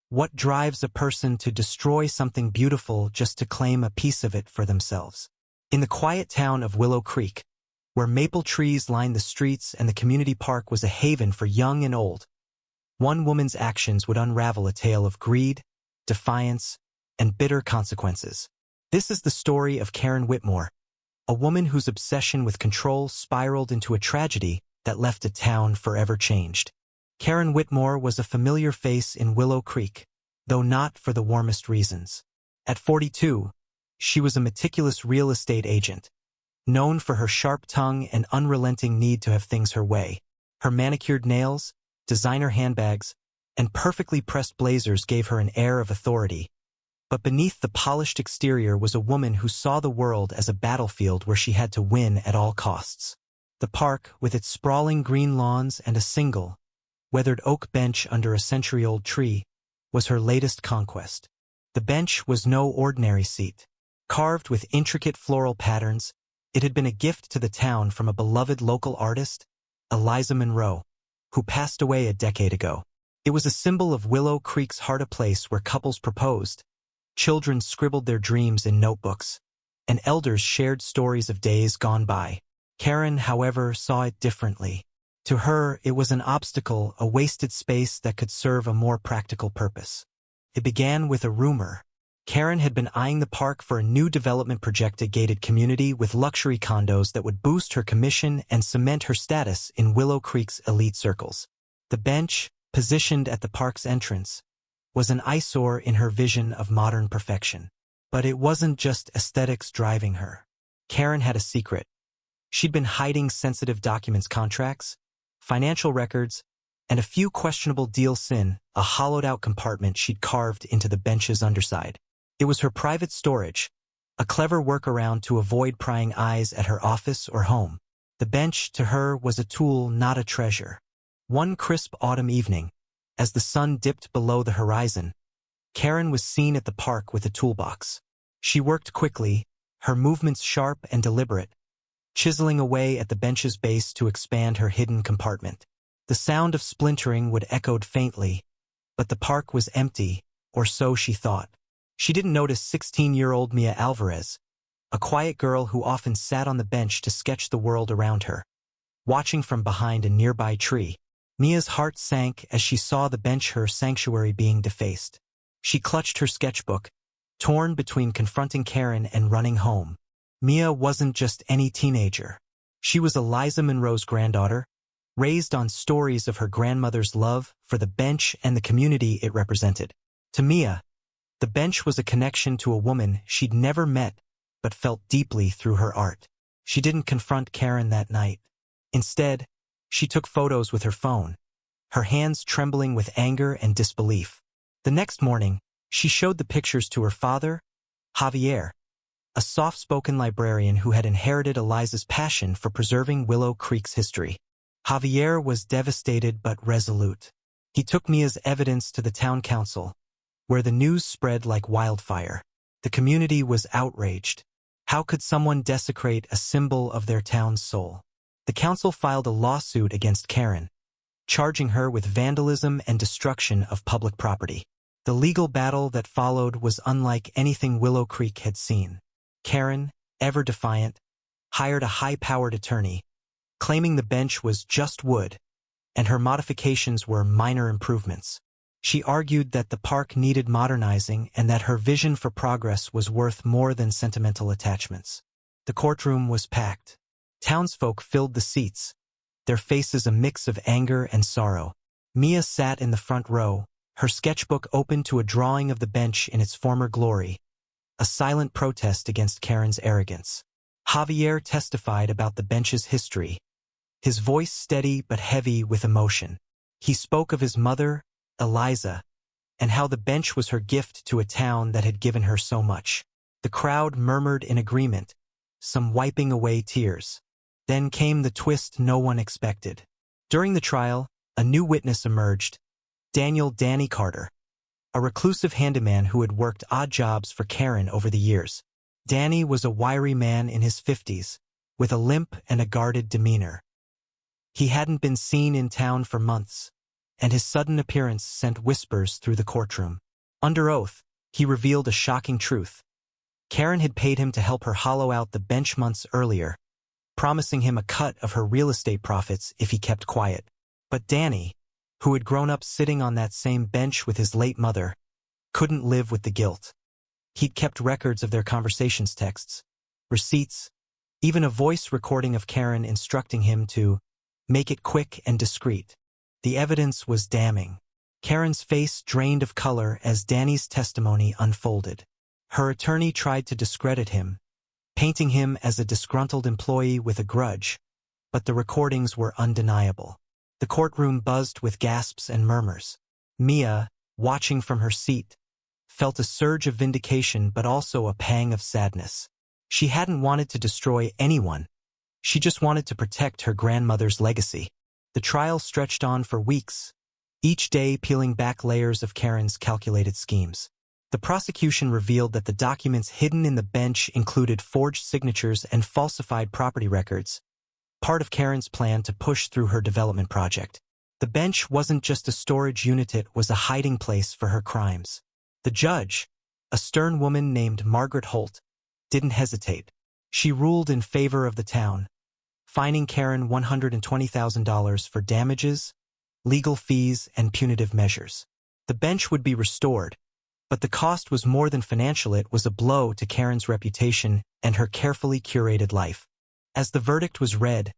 What drives a person to destroy something beautiful just to claim a piece of it for themselves? In the quiet town of Willow Creek, where maple trees lined the streets and the community park was a haven for young and old, one woman's actions would unravel a tale of greed, defiance, and bitter consequences. This is the story of Karen Whitmore, a woman whose obsession with control spiraled into a tragedy that left a town forever changed. Karen Whitmore was a familiar face in Willow Creek, though not for the warmest reasons. At 42, she was a meticulous real estate agent, known for her sharp tongue and unrelenting need to have things her way. Her manicured nails, designer handbags, and perfectly pressed blazers gave her an air of authority. But beneath the polished exterior was a woman who saw the world as a battlefield where she had to win at all costs. The park, with its sprawling green lawns and a single, weathered oak bench under a century-old tree, was her latest conquest. The bench was no ordinary seat. Carved with intricate floral patterns, it had been a gift to the town from a beloved local artist, Eliza Monroe, who passed away a decade ago. It was a symbol of Willow Creek's heart, a place where couples proposed, children scribbled their dreams in notebooks, and elders shared stories of days gone by. Karen, however, saw it differently. To her, it was an obstacle, a wasted space that could serve a more practical purpose. It began with a rumor. Karen had been eyeing the park for a new development project, a gated community with luxury condos that would boost her commission and cement her status in Willow Creek's elite circles. The bench, positioned at the park's entrance, was an eyesore in her vision of modern perfection. But it wasn't just aesthetics driving her. Karen had a secret. She'd been hiding sensitive documents, contracts, financial records, and a few questionable deals in a hollowed-out compartment she'd carved into the bench's underside. It was her private storage, a clever workaround to avoid prying eyes at her office or home. The bench, to her, was a tool, not a treasure. One crisp autumn evening, as the sun dipped below the horizon, Karen was seen at the park with a toolbox. She worked quickly, her movements sharp and deliberate, chiseling away at the bench's base to expand her hidden compartment. The sound of splintering would echoed faintly, but the park was empty, or so she thought. She didn't notice 16-year-old Mia Alvarez, a quiet girl who often sat on the bench to sketch the world around her, watching from behind a nearby tree. Mia's heart sank as she saw the bench, her sanctuary, being defaced. She clutched her sketchbook, torn between confronting Karen and running home. Mia wasn't just any teenager. She was Eliza Monroe's granddaughter, raised on stories of her grandmother's love for the bench and the community it represented. To Mia, the bench was a connection to a woman she'd never met but felt deeply through her art. She didn't confront Karen that night. Instead, she took photos with her phone, her hands trembling with anger and disbelief. The next morning, she showed the pictures to her father, Javier, a soft-spoken librarian who had inherited Eliza's passion for preserving Willow Creek's history. Javier was devastated but resolute. He took Mia's evidence to the town council, where the news spread like wildfire. The community was outraged. How could someone desecrate a symbol of their town's soul? The council filed a lawsuit against Karen, charging her with vandalism and destruction of public property. The legal battle that followed was unlike anything Willow Creek had seen. Karen, ever defiant, hired a high-powered attorney, claiming the bench was just wood, and her modifications were minor improvements. She argued that the park needed modernizing and that her vision for progress was worth more than sentimental attachments. The courtroom was packed. Townsfolk filled the seats, their faces a mix of anger and sorrow. Mia sat in the front row, her sketchbook open to a drawing of the bench in its former glory, a silent protest against Karen's arrogance. Javier testified about the bench's history, his voice steady but heavy with emotion. He spoke of his mother, Eliza, and how the bench was her gift to a town that had given her so much. The crowd murmured in agreement, some wiping away tears. Then came the twist no one expected. During the trial, a new witness emerged, Danny Carter, a reclusive handyman who had worked odd jobs for Karen over the years. Danny was a wiry man in his 50s, with a limp and a guarded demeanor. He hadn't been seen in town for months, and his sudden appearance sent whispers through the courtroom. Under oath, he revealed a shocking truth. Karen had paid him to help her hollow out the bench months earlier, promising him a cut of her real estate profits if he kept quiet. But Danny, who had grown up sitting on that same bench with his late mother, couldn't live with the guilt. He'd kept records of their conversations, texts, receipts, even a voice recording of Karen instructing him to make it quick and discreet. The evidence was damning. Karen's face drained of color as Danny's testimony unfolded. Her attorney tried to discredit him, painting him as a disgruntled employee with a grudge, but the recordings were undeniable. The courtroom buzzed with gasps and murmurs. Mia, watching from her seat, felt a surge of vindication but also a pang of sadness. She hadn't wanted to destroy anyone. She just wanted to protect her grandmother's legacy. The trial stretched on for weeks, each day peeling back layers of Karen's calculated schemes. The prosecution revealed that the documents hidden in the bench included forged signatures and falsified property records, part of Karen's plan to push through her development project. The bench wasn't just a storage unit, it was a hiding place for her crimes. The judge, a stern woman named Margaret Holt, didn't hesitate. She ruled in favor of the town, fining Karen $120,000 for damages, legal fees, and punitive measures. The bench would be restored, but the cost was more than financial. It was a blow to Karen's reputation and her carefully curated life. As the verdict was read,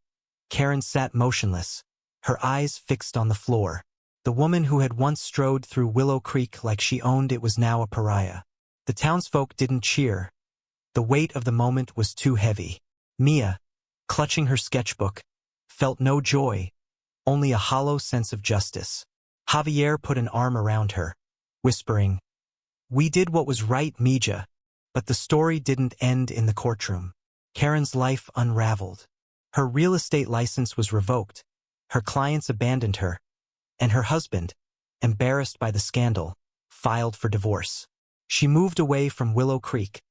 Karen sat motionless, her eyes fixed on the floor. The woman who had once strode through Willow Creek like she owned it was now a pariah. The townsfolk didn't cheer. The weight of the moment was too heavy. Mia, clutching her sketchbook, felt no joy, only a hollow sense of justice. Javier put an arm around her, whispering, "We did what was right, Mija." But the story didn't end in the courtroom. Karen's life unraveled. Her real estate license was revoked, her clients abandoned her, and her husband, embarrassed by the scandal, filed for divorce. She moved away from Willow Creek,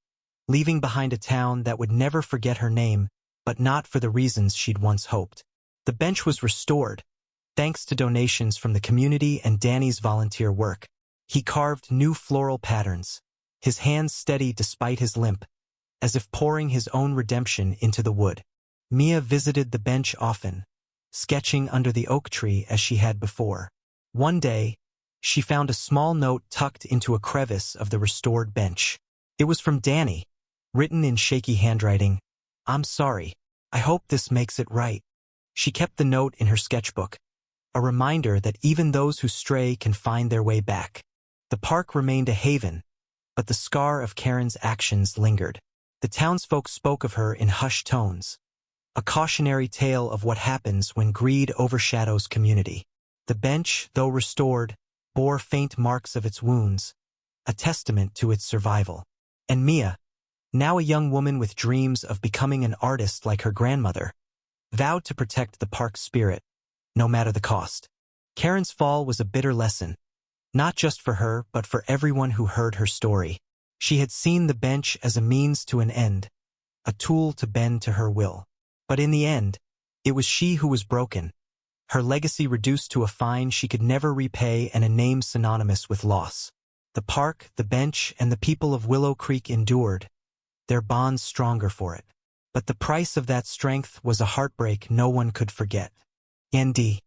leaving behind a town that would never forget her name, but not for the reasons she'd once hoped. The bench was restored, thanks to donations from the community and Danny's volunteer work. He carved new floral patterns, his hands steady despite his limp, as if pouring his own redemption into the wood. Mia visited the bench often, sketching under the oak tree as she had before. One day, she found a small note tucked into a crevice of the restored bench. It was from Danny, written in shaky handwriting, "I'm sorry. I hope this makes it right." She kept the note in her sketchbook, a reminder that even those who stray can find their way back. The park remained a haven, but the scar of Karen's actions lingered. The townsfolk spoke of her in hushed tones, a cautionary tale of what happens when greed overshadows community. The bench, though restored, bore faint marks of its wounds, a testament to its survival. And Mia, now a young woman with dreams of becoming an artist like her grandmother, vowed to protect the park's spirit, no matter the cost. Karen's fall was a bitter lesson, not just for her but for everyone who heard her story. She had seen the bench as a means to an end, a tool to bend to her will. But in the end, it was she who was broken, her legacy reduced to a fine she could never repay and a name synonymous with loss. The park, the bench, and the people of Willow Creek endured, their bonds stronger for it. But the price of that strength was a heartbreak no one could forget. Nd.